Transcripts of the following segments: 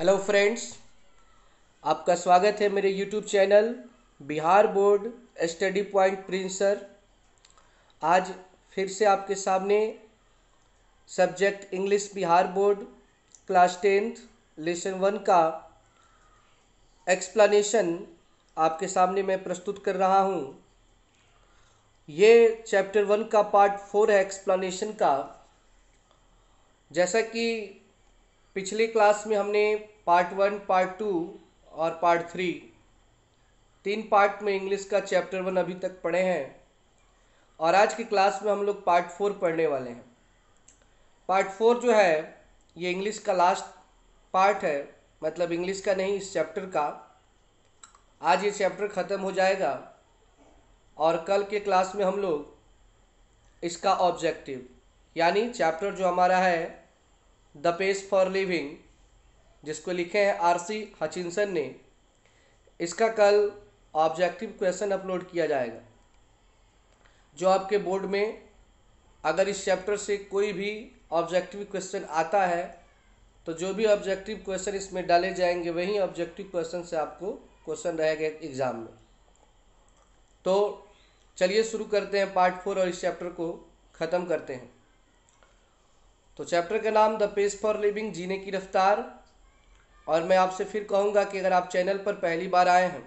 Hello friends, आपका स्वागत है मेरे YouTube channel Bihar board study point Prince sir. आज फिर से आपके सामने subject English Bihar board class 10th lesson 1 का एक्सप्लेनेशन आपके सामने मैं प्रस्तुत कर रहा हूँ। ये चैप्टर 1 का पार्ट 4 है एक्सप्लेनेशन का। जैसा कि पिछले क्लास में हमने पार्ट 1, पार्ट 2 और पार्ट 3 तीन पार्ट में इंग्लिश का चैप्टर 1 अभी तक पढ़े हैं और आज की क्लास में हम लोग पार्ट 4 पढ़ने वाले हैं। पार्ट 4 जो है ये इंग्लिश का लास्ट पार्ट है, मतलब इंग्लिश का नहीं, इस चैप्टर का। आज ये चैप्टर ख़त्म हो जाएगा और कल के क्लास में हम लोग इसका ऑब्जेक्टिव यानी चैप्टर जो हमारा है द पेस फॉर लिविंग, जिसको लिखे हैं आरसी हचिंसन ने, इसका कल ऑब्जेक्टिव क्वेश्चन अपलोड किया जाएगा। जो आपके बोर्ड में अगर इस चैप्टर से कोई भी ऑब्जेक्टिव क्वेश्चन आता है तो जो भी ऑब्जेक्टिव क्वेश्चन इसमें डाले जाएंगे वही ऑब्जेक्टिव क्वेश्चन से आपको क्वेश्चन रहेगा एग्जाम में। तो चलिए शुरू करते हैं पार्ट 4 और इस चैप्टर को ख़त्म करते हैं। तो चैप्टर का नाम द पेस फॉर लिविंग, जीने की रफ्तार। और मैं आपसे फिर कहूँगा कि अगर आप चैनल पर पहली बार आए हैं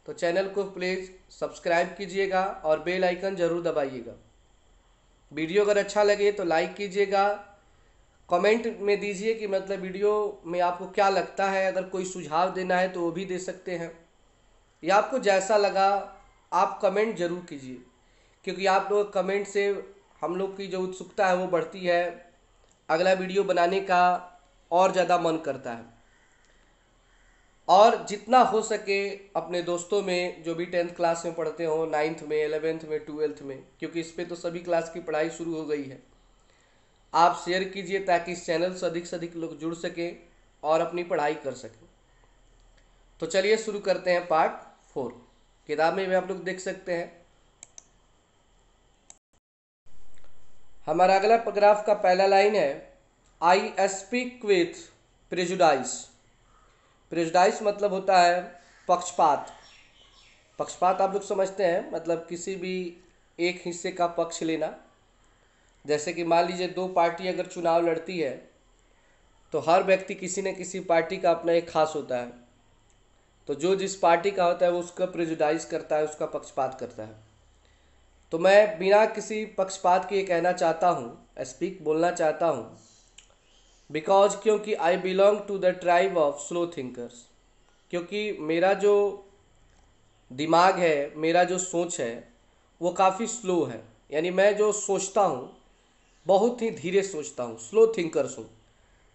तो चैनल को प्लीज़ सब्सक्राइब कीजिएगा और बेल आइकन ज़रूर दबाइएगा। वीडियो अगर अच्छा लगे तो लाइक कीजिएगा, कमेंट में दीजिए कि मतलब वीडियो में आपको क्या लगता है। अगर कोई सुझाव देना है तो वो भी दे सकते हैं, या आपको जैसा लगा आप कमेंट ज़रूर कीजिए, क्योंकि आप लोग कमेंट से हम लोग की जो उत्सुकता है वो बढ़ती है, अगला वीडियो बनाने का और ज़्यादा मन करता है। और जितना हो सके अपने दोस्तों में जो भी 10th क्लास में पढ़ते हो, 9th में, 11th में, 12th में, क्योंकि इस पे तो सभी क्लास की पढ़ाई शुरू हो गई है, आप शेयर कीजिए ताकि इस चैनल से अधिक लोग जुड़ सकें और अपनी पढ़ाई कर सकें। तो चलिए शुरू करते हैं पार्ट 4। किताब में भी आप लोग देख सकते हैं। हमारा अगला पैराग्राफ का पहला लाइन है I speak with prejudice. Prejudice मतलब होता है पक्षपात। पक्षपात आप लोग समझते हैं, मतलब किसी भी एक हिस्से का पक्ष लेना। जैसे कि मान लीजिए दो पार्टी अगर चुनाव लड़ती है तो हर व्यक्ति किसी न किसी पार्टी का अपना एक खास होता है, तो जो जिस पार्टी का होता है वो उसका प्रेजुडाइस करता है, उसका पक्षपात करता है। तो मैं बिना किसी पक्षपात के ये कहना चाहता हूँ, स्पीक बोलना चाहता हूँ, बिकॉज क्योंकि I belong to the tribe of slow thinkers. क्योंकि मेरा जो दिमाग है, मेरा जो सोच है वो काफ़ी स्लो है, यानी मैं जो सोचता हूँ बहुत ही धीरे सोचता हूँ। स्लो थिंकर्स हूँ।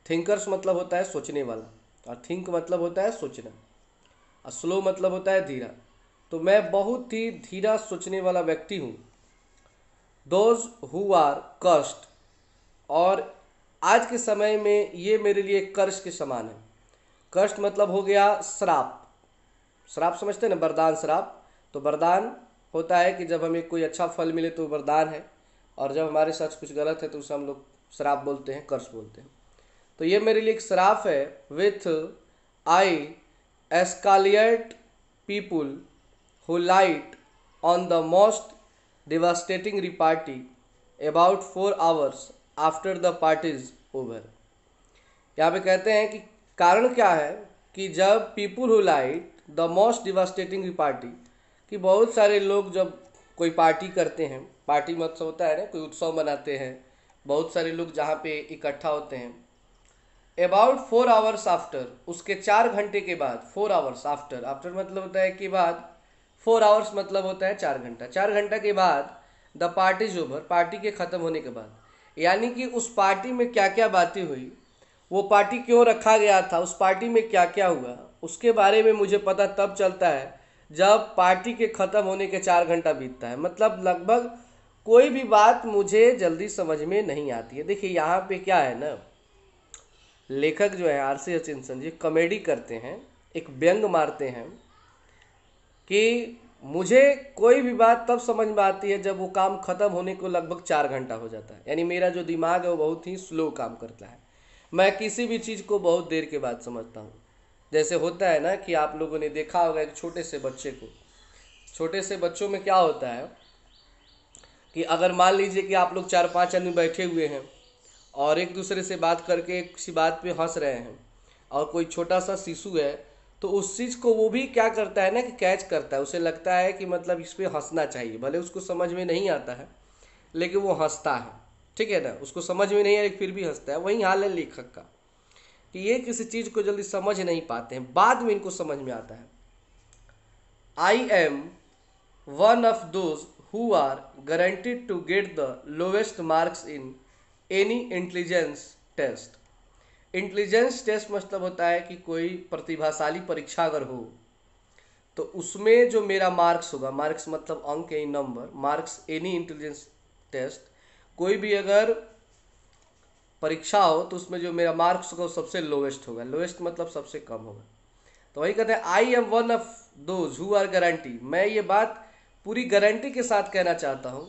थिंकर्स मतलब होता है सोचने वाला, और थिंक मतलब होता है सोचना, और स्लो मतलब होता है धीरा। तो मैं बहुत ही धीरा सोचने वाला व्यक्ति हूँ। दोज हु आर कर्स्ड, और आज के समय में ये मेरे लिए कर्ष के समान है। कर्ष मतलब हो गया श्राप। श्राप समझते हैं ना, वरदान श्राप। तो वरदान होता है कि जब हमें कोई अच्छा फल मिले तो वरदान है, और जब हमारे साथ कुछ गलत है तो उसे हम लोग श्राप बोलते हैं, कर्ष बोलते हैं। तो ये मेरे लिए एक श्राप है। With I escalate people who light on the most devastating repartee about 4 hours after the party is over। यहाँ पे कहते हैं कि कारण क्या है कि जब people who light the most devastating repartee, कि बहुत सारे लोग जब कोई पार्टी करते हैं, पार्टी मतलब होता है ना कोई उत्सव मनाते हैं, बहुत सारे लोग जहाँ पे इकट्ठा होते हैं, अबाउट 4 आवर्स आफ्टर, उसके 4 घंटे के बाद। 4 आवर्स आफ्टर, आफ्टर मतलब होता है कि बाद, 4 आवर्स मतलब होता है 4 घंटा। 4 घंटा के बाद the party is over, party के ख़त्म होने के बाद। यानी कि उस पार्टी में क्या क्या बातें हुई, वो पार्टी क्यों रखा गया था, उस पार्टी में क्या क्या हुआ, उसके बारे में मुझे पता तब चलता है जब पार्टी के ख़त्म होने के 4 घंटा बीतता है। मतलब लगभग कोई भी बात मुझे जल्दी समझ में नहीं आती है। देखिए यहाँ पे क्या है ना, लेखक जो है आरसी हचिंसन जी कॉमेडी करते हैं, एक व्यंग मारते हैं कि मुझे कोई भी बात तब समझ में आती है जब वो काम ख़त्म होने को लगभग 4 घंटा हो जाता है। यानी मेरा जो दिमाग है वो बहुत ही स्लो काम करता है। मैं किसी भी चीज़ को बहुत देर के बाद समझता हूँ। जैसे होता है ना कि आप लोगों ने देखा होगा एक छोटे से बच्चे को, छोटे से बच्चों में क्या होता है कि अगर मान लीजिए कि आप लोग 4-5 आदमी बैठे हुए हैं और एक दूसरे से बात करके किसी बात पे हंस रहे हैं, और कोई छोटा सा शिशु है तो उस चीज़ को वो भी क्या करता है ना कि कैच करता है। उसे लगता है कि मतलब इस पे हंसना चाहिए, भले उसको समझ में नहीं आता है लेकिन वो हंसता है। ठीक है ना, उसको समझ में नहीं आया लेकिन फिर भी हंसता है। वही हाल है लेखक का कि ये किसी चीज़ को जल्दी समझ नहीं पाते हैं, बाद में इनको समझ में आता है। आई am one of those who are guaranteed to get the lowest marks in any intelligence test। Intelligence test मतलब होता है कि कोई प्रतिभाशाली परीक्षा अगर हो तो उसमें जो मेरा मार्क्स होगा, मार्क्स मतलब अंक या number, marks any intelligence test, कोई भी अगर परीक्षा हो तो उसमें जो मेरा मार्क्स होगा वो सबसे लोवेस्ट होगा। लोवेस्ट मतलब सबसे कम होगा। तो वही कहते हैं I am one of those who are guarantee. मैं ये बात पूरी गारंटी के साथ कहना चाहता हूँ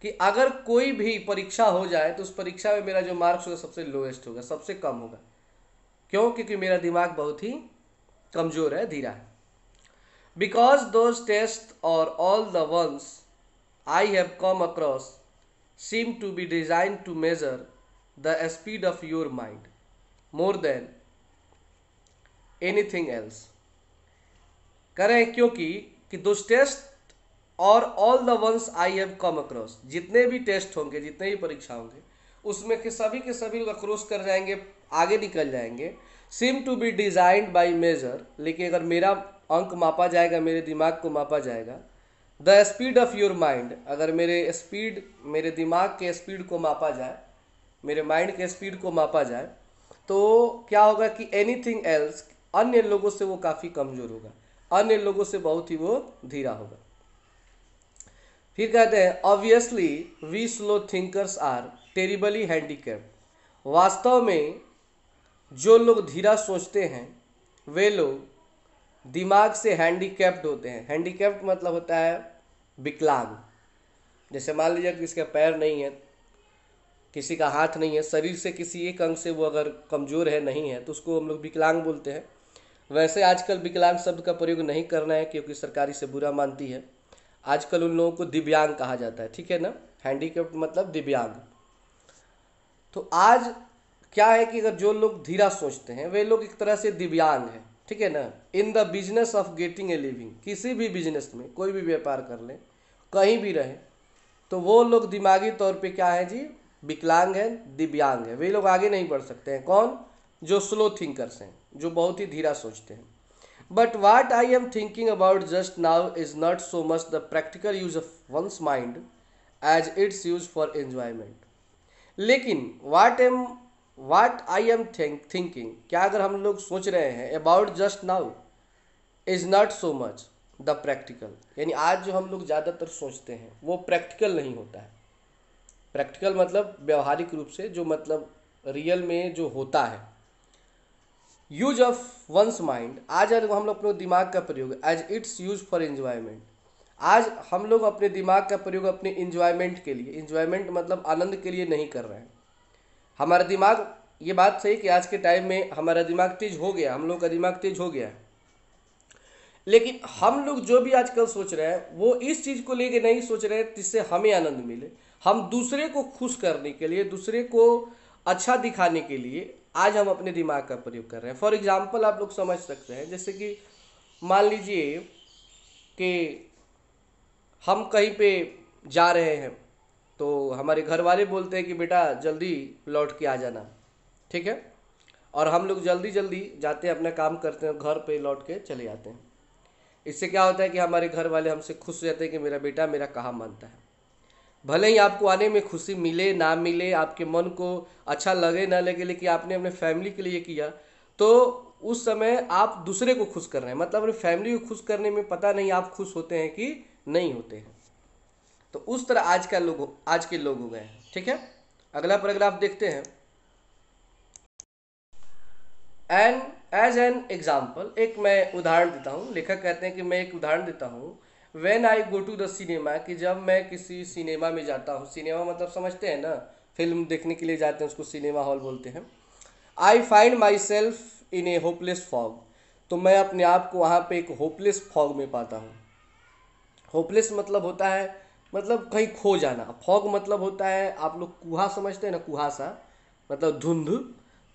कि अगर कोई भी परीक्षा हो जाए तो उस परीक्षा में मेरा जो मार्क्स होगा सबसे लोएस्ट होगा, सबसे कम होगा। क्यों? क्योंकि मेरा दिमाग बहुत ही कमज़ोर है, धीरा है। बिकॉज दोज टेस्ट और all the ones I have come across seem to be design to measure the speed of your mind more than anything else. करें क्योंकि दोज टेस्ट और all the ones I have come across, जितने भी test होंगे, जितने भी परीक्षा होंगे, उसमें के सभी लोग अक्रॉस कर जाएंगे, आगे निकल जाएंगे। Seem to be designed by measure, लेकिन अगर मेरा अंक मापा जाएगा, मेरे दिमाग को मापा जाएगा। The speed of your mind, अगर मेरे दिमाग के स्पीड को मापा जाए, मेरे माइंड के स्पीड को मापा जाए, तो क्या होगा कि एनीथिंग एल्स, अन्य लोगों से वो काफ़ी कमज़ोर होगा, अन्य लोगों से बहुत ही वो धीरा होगा। फिर कहते हैं obviously we slow thinkers are terribly handicapped. वास्तव में जो लोग धीरा सोचते हैं वे लोग दिमाग से हैंडीकैप्ड होते हैं। हैंडीकैप्ड मतलब होता है विकलांग। जैसे मान लीजिए किसी का पैर नहीं है, किसी का हाथ नहीं है, शरीर से किसी एक अंग से वो अगर कमज़ोर है, नहीं है, तो उसको हम लोग विकलांग बोलते हैं। वैसे आजकल विकलांग शब्द का प्रयोग नहीं करना है क्योंकि सरकारी से बुरा मानती है। आजकल उन लोगों को दिव्यांग कहा जाता है, ठीक है ना। हैंडीकैप्ड मतलब दिव्यांग। तो आज क्या है कि अगर जो लोग धीरा सोचते हैं वे लोग एक तरह से दिव्यांग हैं, ठीक है ना। In the business of getting a living, किसी भी बिजनेस में, कोई भी व्यापार कर लें, कहीं भी रहे, तो वो लोग दिमागी तौर पे क्या है जी, विकलांग है, दिव्यांग है। वे लोग आगे नहीं बढ़ सकते हैं। कौन? जो स्लो थिंकर्स हैं, जो बहुत ही धीरा सोचते हैं। But what I am thinking about just now is not so much the practical use of one's mind as its use for enjoyment। लेकिन what I am thinking, क्या अगर हम लोग सोच रहे हैं about just now is not so much the practical, यानी आज जो हम लोग ज़्यादातर सोचते हैं वो प्रैक्टिकल नहीं होता है। प्रैक्टिकल मतलब व्यवहारिक रूप से, जो मतलब रियल में जो होता है। यूज ऑफ वंस माइंड, आज हम लोग अपने दिमाग का प्रयोग as its use for enjoyment. आज हम लोग अपने दिमाग का प्रयोग अपने इंजॉयमेंट के लिए, इंजॉयमेंट मतलब आनंद के लिए नहीं कर रहे हैं। हमारा दिमाग, ये बात सही कि आज के टाइम में हमारा दिमाग तेज हो गया, हम लोग का दिमाग तेज हो गया है, लेकिन हम लोग जो भी आजकल सोच रहे हैं वो इस चीज़ को लेके नहीं सोच रहे हैं जिससे हमें आनंद मिले। हम दूसरे को खुश करने के लिए, दूसरे को अच्छा दिखाने के लिए आज हम अपने दिमाग का प्रयोग कर रहे हैं। फॉर एग्जाम्पल आप लोग समझ सकते हैं, जैसे कि मान लीजिए कि हम कहीं पे जा रहे हैं तो हमारे घर वाले बोलते हैं कि बेटा जल्दी लौट के आ जाना, ठीक है। और हम लोग जल्दी जल्दी जाते हैं, अपना काम करते हैं, घर पे लौट के चले जाते हैं। इससे क्या होता है कि हमारे घर वाले हमसे खुश हो जाते हैं कि मेरा बेटा मेरा कहा मानता है। भले ही आपको आने में खुशी मिले ना मिले, आपके मन को अच्छा लगे ना लगे, लेकिन आपने अपने फैमिली के लिए किया, तो उस समय आप दूसरे को खुश कर रहे हैं। मतलब अपनी फैमिली को खुश करने में पता नहीं आप खुश होते हैं कि नहीं होते हैं। तो उस तरह आज के लोग हो गए हैं, ठीक है। अगला पैराग्राफ देखते हैं। एंड एज एन एग्जाम्पल, एक मैं उदाहरण देता हूँ। लेखक कहते हैं कि मैं एक उदाहरण देता हूँ। When I go to the cinema, कि जब मैं किसी सिनेमा में जाता हूँ, सिनेमा मतलब समझते हैं ना, फिल्म देखने के लिए जाते हैं उसको सिनेमा हॉल बोलते हैं। I find my self in A hopeless fog, तो मैं अपने आप को वहाँ पे एक होपलेस फॉग में पाता हूँ। होपलेस मतलब होता है मतलब कहीं खो जाना। फॉग मतलब होता है, आप लोग कुहा समझते हैं ना, कुहासा मतलब धुंध।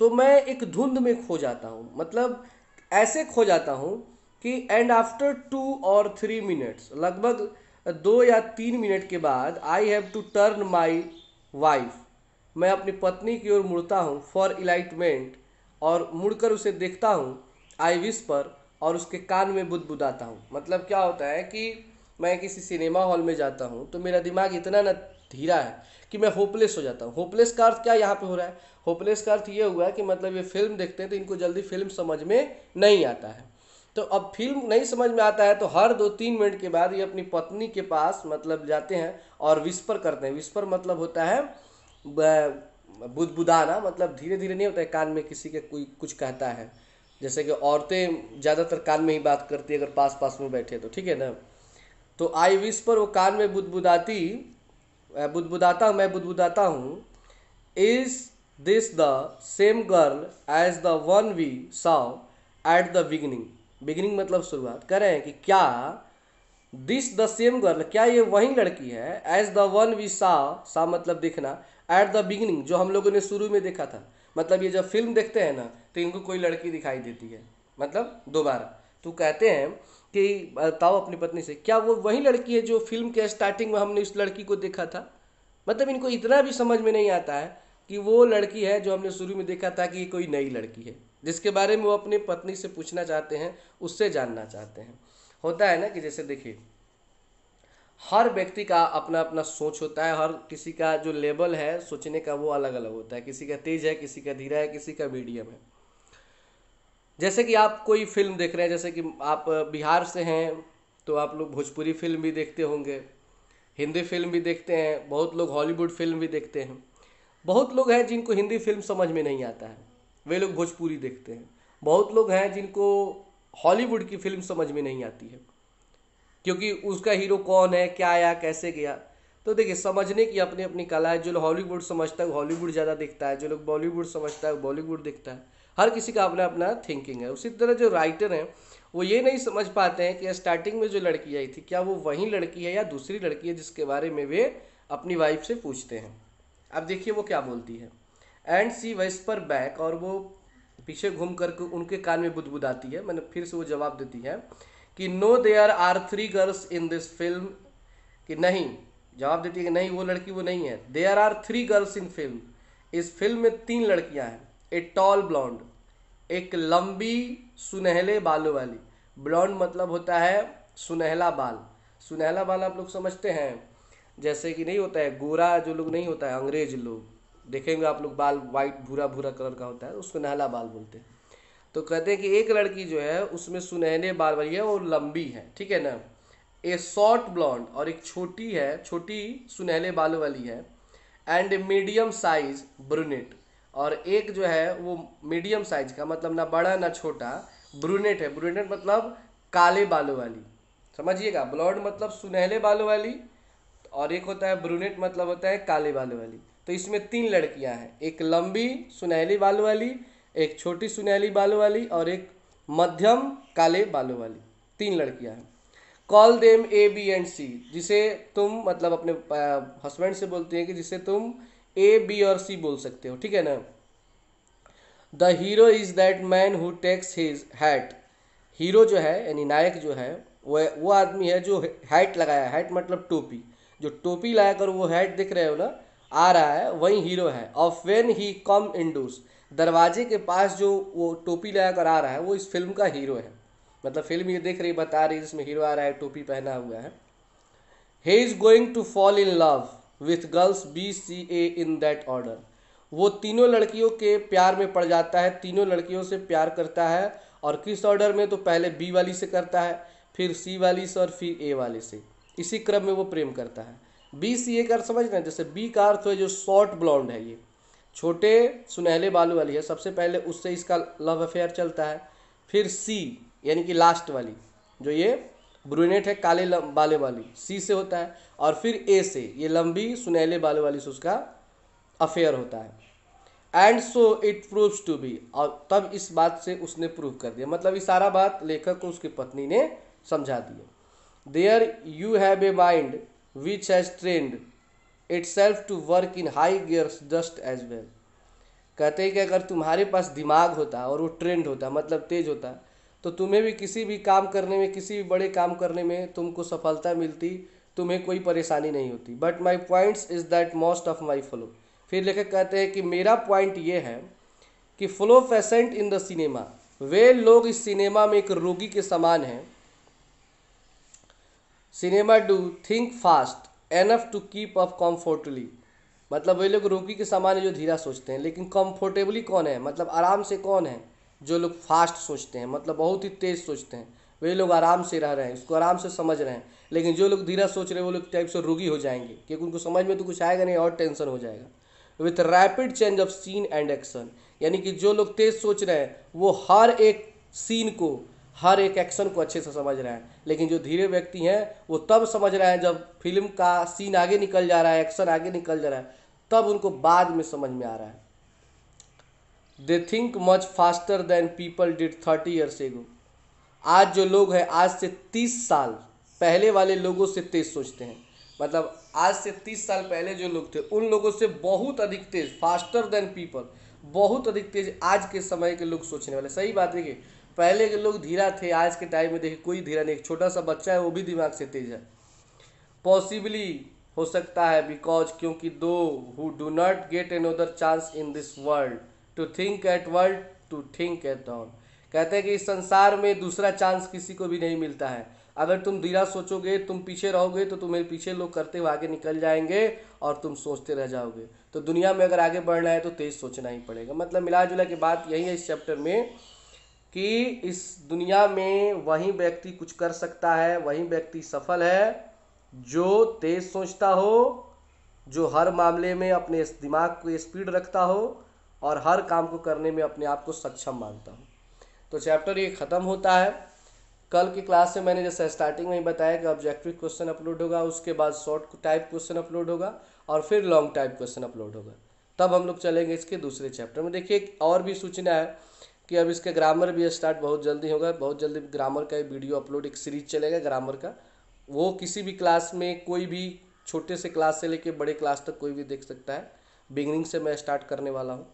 तो मैं एक धुंध में खो जाता हूँ, मतलब ऐसे खो जाता हूँ कि एंड आफ्टर 2 और 3 मिनट्स, लगभग 2 या 3 मिनट के बाद, I have to turn my wife, मैं अपनी पत्नी की ओर मुड़ता हूँ फॉर इलाइटमेंट, और मुड़कर उसे देखता हूँ। आई विस्पर, और उसके कान में बुदबुदाता हूँ। मतलब क्या होता है कि मैं किसी सिनेमा हॉल में जाता हूँ तो मेरा दिमाग इतना ना धीरा है कि मैं होपलेस हो जाता हूँ। होपलेस का अर्थ क्या यहाँ पे हो रहा है? होपलेस का अर्थ ये हुआ कि मतलब ये फिल्म देखते हैं तो इनको जल्दी फिल्म समझ में नहीं आता है। तो अब फिल्म नहीं समझ में आता है तो हर 2-3 मिनट के बाद ये अपनी पत्नी के पास मतलब जाते हैं और विस्पर करते हैं। विस्पर मतलब होता है बुदबुदाना, मतलब धीरे धीरे नहीं होता है, कान में किसी के कोई कुछ कहता है। जैसे कि औरतें ज़्यादातर कान में ही बात करती है अगर पास पास में बैठे तो, ठीक है ना। तो आई विश पर वो कान में बुदबुदाता मैं बुदबुदाता हूँ। Is this the same girl as the one we saw at the beginning. Beginning मतलब शुरुआत। कर रहे हैं कि क्या दिस द सेम गर्ल, क्या ये वही लड़की है, as the one we saw मतलब देखना, एट द बिगिनिंग जो हम लोगों ने शुरू में देखा था। मतलब ये जब फिल्म देखते हैं ना तो इनको कोई लड़की दिखाई देती है, मतलब दोबारा। तो कहते हैं कि बताओ अपनी पत्नी से, क्या वो वही लड़की है जो फिल्म के स्टार्टिंग में हमने उस लड़की को देखा था? मतलब इनको इतना भी समझ में नहीं आता है कि वो लड़की है जो हमने शुरू में देखा था कि ये कोई नई लड़की है जिसके बारे में वो अपनी पत्नी से पूछना चाहते हैं, उससे जानना चाहते हैं। होता है ना कि जैसे देखिए, हर व्यक्ति का अपना अपना सोच होता है, हर किसी का जो लेवल है सोचने का वो अलग अलग होता है। किसी का तेज है, किसी का धीरा है, किसी का मीडियम है। जैसे कि आप कोई फिल्म देख रहे हैं, जैसे कि आप बिहार से हैं तो आप लोग भोजपुरी फिल्म भी देखते होंगे, हिंदी फिल्म भी देखते हैं, बहुत लोग हॉलीवुड फिल्म भी देखते हैं। बहुत लोग हैं जिनको हिंदी फिल्म समझ में नहीं आता है, वे लोग भोजपुरी देखते हैं। बहुत लोग हैं जिनको हॉलीवुड की फिल्म समझ में नहीं आती है क्योंकि उसका हीरो कौन है, क्या आया, कैसे गया। तो देखिए, समझने की अपनी अपनी कला है। जो लोग हॉलीवुड समझता है वो हॉलीवुड ज़्यादा देखता है, जो लोग बॉलीवुड समझता है वो बॉलीवुड देखता है। हर किसी का अपना अपना थिंकिंग है। उसी तरह जो राइटर हैं वो ये नहीं समझ पाते हैं कि स्टार्टिंग में जो लड़की आई थी क्या वो वही लड़की है या दूसरी लड़की है जिसके बारे में वे अपनी वाइफ से पूछते हैं। अब देखिए वो क्या बोलती है। एंड सी वेस्पर बैक, और वो पीछे घूम करके उनके कान में बुदबुदाती है। मैंने फिर से वो जवाब देती है कि no there are 3 girls in this film, कि नहीं, जवाब देती है कि नहीं वो लड़की वो नहीं है। There are 3 girls in film, इस फिल्म में 3 लड़कियां हैं। ए टॉल ब्लॉन्ड, एक लंबी सुनहले बालों वाली। ब्लॉन्ड मतलब होता है सुनहला बाल। सुनहला बाल आप लोग समझते हैं, जैसे कि नहीं होता है गोरा जो लोग नहीं होता है, अंग्रेज लोग देखेंगे आप लोग, बाल वाइट भूरा भूरा कलर का होता है, उसको सुनहला बाल बोलते हैं। तो कहते हैं कि एक लड़की जो है उसमें सुनहरे बाल वाली है और लंबी है, ठीक है ना। ए शॉर्ट ब्लॉन्ड, और एक छोटी है, छोटी सुनहले बालों वाली है। And a medium size brunette, और एक जो है वो मीडियम साइज का, मतलब ना बड़ा ना छोटा, ब्रूनेट है। ब्रूनेट मतलब काले बालों वाली, समझिएगा। ब्लॉन्ड मतलब सुनहले बालों वाली, और एक होता है ब्रूनेट मतलब होता है काले बालों वाली। तो इसमें 3 लड़कियां हैं, एक लंबी सुनहली बालों वाली, एक छोटी सुनहली बालों वाली, और एक मध्यम काले बालों वाली। 3 लड़कियां हैं। Call them A B and C, जिसे तुम मतलब अपने हस्बैंड से बोलते हैं कि जिसे तुम ए बी और सी बोल सकते हो, ठीक है ना। The hero is that man who takes his hat, hero जो है यानी नायक जो है वो आदमी है जो हैट लगाया है। हैट मतलब टोपी, जो टोपी लगाकर वो हैट दिख रहे हो ना आ रहा है, वही हीरो है। Of when he come indoors, दरवाजे के पास जो वो टोपी लगाकर आ रहा है वो इस फिल्म का हीरो है। मतलब फिल्म ये देख रही बता रही जिसमें हीरो आ रहा है टोपी पहना हुआ है। he is going to fall in love with girls B C A in that order, वो तीनों लड़कियों के प्यार में पड़ जाता है, तीनों लड़कियों से प्यार करता है। और किस ऑर्डर में? तो पहले बी वाली से करता है, फिर सी वाली से, और फिर ए वाले से। इसी क्रम में वो प्रेम करता है। बी सी ए का अर्थ समझ रहे हैं? जैसे बी का अर्थ है जो शॉर्ट ब्लॉन्ड है, ये छोटे सुनहले बालों वाली है, सबसे पहले उससे इसका लव अफेयर चलता है। फिर सी यानी कि लास्ट वाली जो ये ब्रूनेट है काले बालों वाली, सी से होता है। और फिर ए से, ये लंबी सुनहले बालों वाली से उसका अफेयर होता है। And so it proves to be, और तब इस बात से उसने प्रूव कर दिया, मतलब ये सारा बात लेखक को उसकी पत्नी ने समझा दिया। There you have a mind which has trained itself to work in high gears just as well. कहते हैं कि अगर तुम्हारे पास दिमाग होता और वो ट्रेंड होता, मतलब तेज होता, तो तुम्हें भी किसी भी काम करने में, किसी भी बड़े काम करने में तुमको सफलता मिलती, तुम्हें कोई परेशानी नहीं होती। But my points is that most of my flow, फिर लेखक कहते हैं कि मेरा पॉइंट ये है कि flow patient in the cinema, वे लोग इस सिनेमा में एक रोगी के समान हैं। Cinema do think fast enough to keep up comfortably, मतलब वे लोग रोगी के समान है जो धीरा सोचते हैं, लेकिन कंफर्टेबली कौन है, मतलब आराम से कौन है, जो लोग फास्ट सोचते हैं, मतलब बहुत ही तेज सोचते हैं, वे लोग आराम से रह रहे हैं, उसको आराम से समझ रहे हैं। लेकिन जो लोग धीरा सोच रहे हैं वो लोग टाइप से रोगी हो जाएंगे, क्योंकि उनको समझ में तो कुछ आएगा नहीं और टेंशन हो जाएगा। With rapid change of scene and action, यानी कि जो लोग तेज सोच रहे हैं वो हर एक सीन को, हर एक एक्शन को अच्छे से समझ रहे हैं, लेकिन जो धीरे व्यक्ति हैं वो तब समझ रहे हैं जब फिल्म का सीन आगे निकल जा रहा है, एक्शन आगे निकल जा रहा है, तब उनको बाद में समझ में आ रहा है। They think much faster than people did 30 years ago, आज जो लोग हैं आज से 30 साल पहले वाले लोगों से तेज सोचते हैं, मतलब आज से 30 साल पहले जो लोग थे उन लोगों से बहुत अधिक तेज, फास्टर देन पीपल, बहुत अधिक तेज आज के समय के लोग सोचने वाले। सही बात है कि पहले के लोग धीरा थे, आज के टाइम में देखिए कोई धीरा नहीं, एक छोटा सा बच्चा है वो भी दिमाग से तेज है। पॉसिबली हो सकता है, बिकॉज क्योंकि दो who do not get another chance in this world to think at world to think at all, कहते हैं कि इस संसार में दूसरा चांस किसी को भी नहीं मिलता है। अगर तुम धीरा सोचोगे, तुम पीछे रहोगे तो तुम्हें पीछे लोग करते हुए आगे निकल जाएंगे और तुम सोचते रह जाओगे। तो दुनिया में अगर आगे बढ़ना है तो तेज सोचना ही पड़ेगा। मतलब मिला जुला के बात यही है इस चैप्टर में कि इस दुनिया में वही व्यक्ति कुछ कर सकता है, वही व्यक्ति सफल है जो तेज सोचता हो, जो हर मामले में अपने दिमाग को स्पीड रखता हो और हर काम को करने में अपने आप को सक्षम मानता हो। तो चैप्टर ये ख़त्म होता है। कल की क्लास में मैंने जैसे स्टार्टिंग में ही बताया कि ऑब्जेक्टिव क्वेश्चन अपलोड होगा, उसके बाद शॉर्ट टाइप क्वेश्चन अपलोड होगा और फिर लॉन्ग टाइप क्वेश्चन अपलोड होगा। तब हम लोग चलेंगे इसके दूसरे चैप्टर में। देखिए एक और भी सूचना है कि अब इसका ग्रामर भी स्टार्ट बहुत जल्दी होगा, बहुत जल्दी ग्रामर का वीडियो अपलोड, एक सीरीज चलेगा ग्रामर का, वो किसी भी क्लास में कोई भी छोटे से क्लास से लेके बड़े क्लास तक कोई भी देख सकता है। बिगिनिंग से मैं स्टार्ट करने वाला हूँ।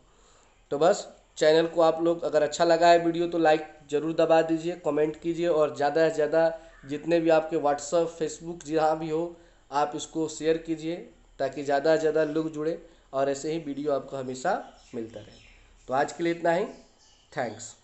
तो बस चैनल को आप लोग अगर अच्छा लगा है वीडियो तो लाइक ज़रूर दबा दीजिए, कमेंट कीजिए और ज़्यादा से ज़्यादा जितने भी आपके व्हाट्सअप फेसबुक जहाँ भी हो आप इसको शेयर कीजिए ताकि ज़्यादा से ज़्यादा लोग जुड़े और ऐसे ही वीडियो आपको हमेशा मिलता रहे। तो आज के लिए इतना ही, थैंक्स।